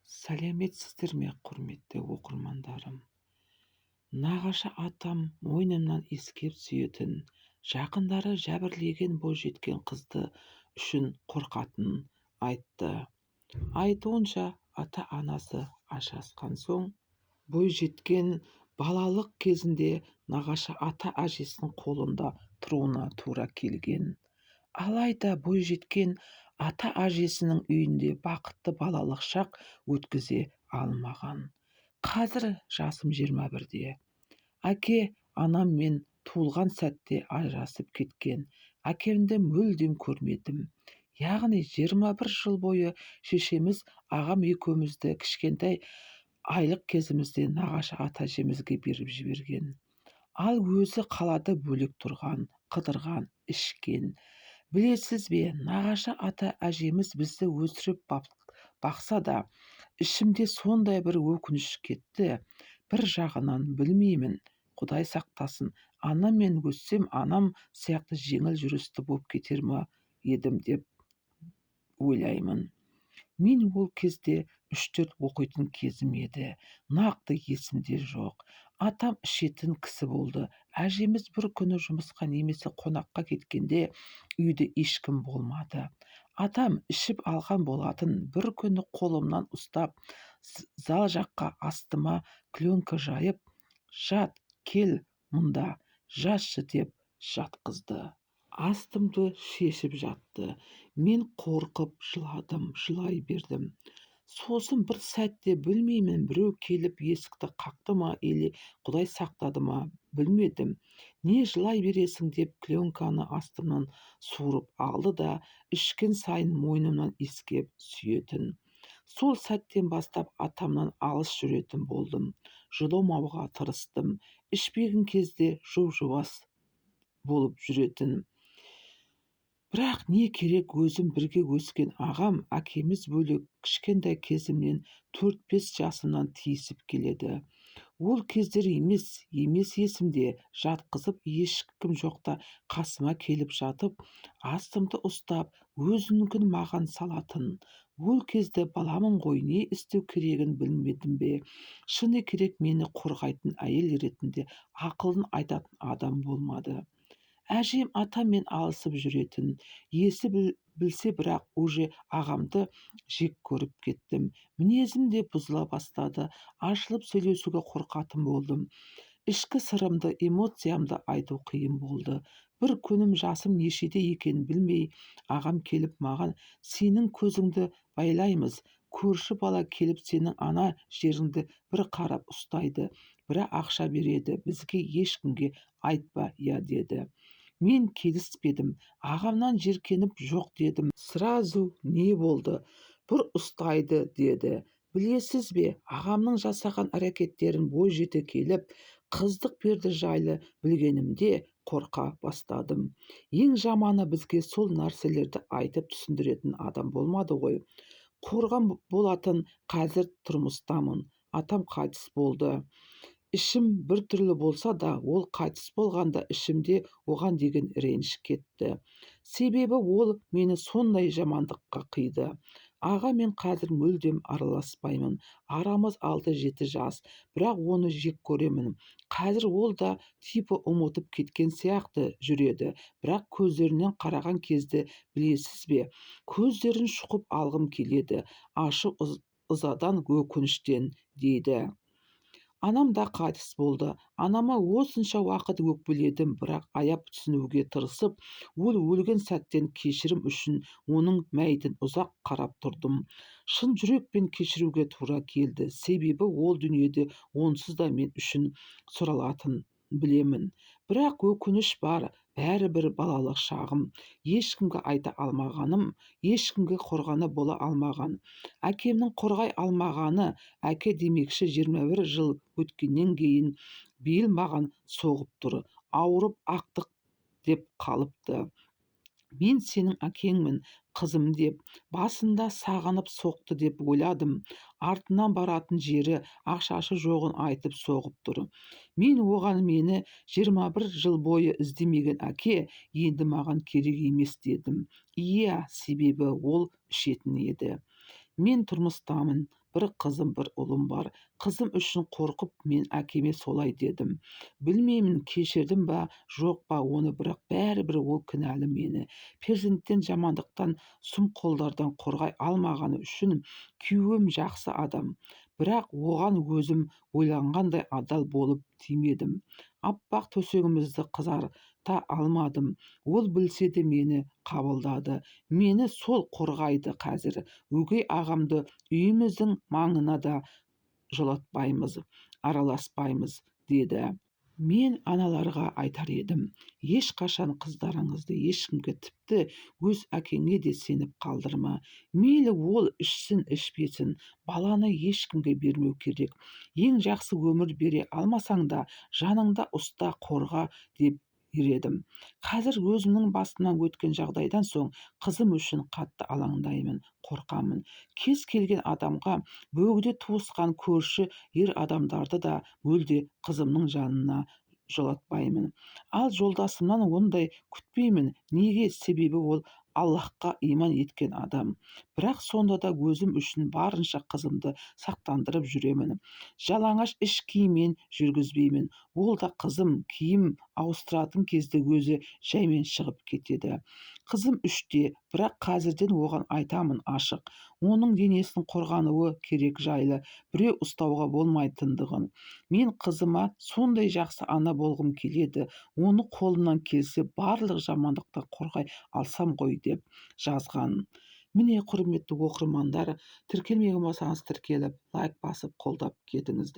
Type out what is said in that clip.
Сәлеметсіздер ме, құрметті оқырмандарым? Нағашы атам мойнымнан иіскеп сүйетін, жақындары жәбірлеген бойжеткен қызды үшін қорқатынын айтты. Айтуынша, ата-анасы ажырасқан соң, бойжеткен балалық кезінде нағашы ата-әжесінің қолында тұруына тура келген. Алайда бойжеткен ата-әжесінің үйінде бақытты балалық шақ өткізе алмаған. Қазір жасым 21-де. Анам мен туылған сәтте ажырасып кеткен. Әкемді мүлдем көрмедім. Яғни 21 жыл бойы шешеміз ағам екеумізді кішкентай айлық кезімізде нағашы ата-әжемізге беріп жіберген. Ал өзі қалада бөлек тұрған, қыдырған, ішкен. Білесіз бе, нағашы ата-әжеміз бізді өсіріп бақса да, ішімде сондай бір өкініш кетті. Бір жағынан білмеймін, Құдай сақтасын, анаммен өссем, анам сияқты жеңіл жүрісті болып кетер ме едім деп ойлаймын. Мен ол кезде 3-4 оқитын кезім еді. Нақты есімде жоқ. Атам ішетін кісі болды. Әжеміз бір күні жұмысқа немесе қонаққа кеткенде үйде ешкім болмады. Атам ішіп алған болатын. Бір күні қолымнан ұстап, зал жаққа астыма клёнка жайып, жат, кел мұнда, жатшы деп жатқызды. Астымды шешіп жатты. Мен қорқып жыладым, жылай бердім. Сосын бір сәтте білмеймін, біреу келіп есікті қақты ма, или Құдай сақтады ма, білмедім. Не жылай бересің деп клёнканы астымнан суырып алды да, ішкен сайын мойнымнан иіскеп сүйетін. Сол сәттен бастап атамнан алыс жүретін болдым. Жыламауға тырыстым. Ішпеген кезде жұп-жуас болып жүретін. Бірақ не керек, өзім бірге өскен ағам, әкеміз бөлек, кішкентай кезімнен 4-5 жасымнан тиісіп келеді. Ол кездер емес есімде, жатқызып ешкім жоқта қасыма келіп жатып, астымды ұстап, өзінікін маған салатын. Ол кезде баламын ғой, не істеу керегін білмедім бе? Шыны керек, мені қорғайтын әйел ретінде ақылын айтатын адам болмады. Әжем атаммен алысып жүретін. Есі білсе, бірақ уже ағамды жек көріп кеттім. Мінезім де бұзыла бастады. Ашылып сөйлесуге қорқатын болдым. Ішкі сырымды, эмоциямды айту қиын болды. Бір күнім жасым нешеде екенін білмей, ағам келіп маған, сенің көзіңді байлаймыз. Көрші бала келіп сенің ана жеріңді бір қарап ұстайды, бірақ ақша береді. Бізге ешкімге айтпа, я деді. Мен келіспедім. Ағамнан жеркеніп жоқ дедім. Сразу не болды? Бір ұстайды деді. Білесіз бе, ағамның жасаған әрекеттерін бой жете келіп, қыздық берді жайлы білгенімде қорқа бастадым. Ең жаманы, бізге сол нәрселерді айтып түсіндіретін адам болмады ғой. Қорған болатын, қазір тұрмыстамын. Атам қайтыс болды. Ішім бір түрлі болса да, ол қайтыс болғанда ішімде оған деген реніш кетті. Себебі ол мені сондай жамандыққа қиды. Аға мен қазір мүлдем араласпаймын. Арамыз 6-7 жас, бірақ оны жек көремін. Қазір ол да типі ұмытып кеткен сияқты жүреді, бірақ көздерінен қараған кезде, білесіз бе, көздерін шұқып алғым келеді, ашу ызадан, өкініштен, дейді. Анам да қайтыс болды. Анама осынша уақыт өкпеледім, бірақ аяп түсінуге тырысып, ол өлген сәттен кешірім үшін оның мәйітін ұзақ қарап тұрдым. Шын жүрекпен кешіруге тура келді, себебі ол дүниеде онсыз да мен үшін сұралатын білемін. Бірақ өкініш бар, бәрібір балалық шағым. Ешкімге айта алмағаным, ешкімге қорғаны бола алмаған. Әкемнің қорғай алмағаны, әке демекші 21 жыл өткеннен кейін бейіл маған соғып тұр, ауырып ақтық деп қалыпты. Мен сенің әкеңмін, қызым деп, басында сағынып соқты деп ойладым. Артынан баратын жері, ақшашы жоғын айтып соғып тұр. Мен оған мені 21 жыл бойы іздемеген әке енді маған керек емес дедім. Иә, себебі ол ішетін еді. Мен тұрмыстамын, бір қызым, бір ұлым бар. Қызым үшін қорқып, мен әкеме солай дедім. Білмеймін, кешірдім ба, жоқ па оны, бірақ бәрібір ол кінәлі мені. Перзенттен, жамандықтан, сұм қолдардан қорғай алмағаны үшін. Күйеуім жақсы адам, бірақ оған өзім ойланғандай адал болып тимедім. Аппақ төсегімізді қызарта алмадым. Ол білсе де мені қабылдады. Мені сол қорғайды қазір. Өгей ағамды үйіміздің маңына да жолатпаймыз, араласпаймыз, деді. Мен аналарға айтар едім, ешқашан қыздарыңызды ешкімге, тіпті өз әкеңе де сеніп қалдырма. Мейлі ол ішсін ішпесін, баланы ешкімге бермеу керек. Ең жақсы өмір бере алмасаң да, жаныңда ұста, қорға, деп ередім. Қазір өзімнің басымнан өткен жағдайдан соң қызым үшін қатты алаңдаймын, қорқамын. Кез келген адамға, бөгде туысқан көрші ер адамдарды да мүлде қызымның жанына жолатпаймын. Ал жолдасымнан ондай күтпеймін. Неге? Себебі ол Аллахқа иман еткен адам. Бірақ сонда да өзім үшін барынша қызымды сақтандырып жүремін. Жалаңаш іш киіммен жүргізбеймін. Ол да қызым киім ауыстыратын кезде өзі жаймен шығып кетеді. Қызым 3-те, бірақ қазірден оған айтамын ашық. Оның денесін қорғануы керек жайлы, біреу ұстауға болмайтындығын. Мен қызыма сондай жақсы ана болғым келеді. Оны қолымнан келсе барлық жамандықтан қорғай алсам ғой, деп жазған. Міне, құрметті оқырмандар, тіркелмеген болсаңыз тіркеліп, лайк басып қолдап кетіңіздер.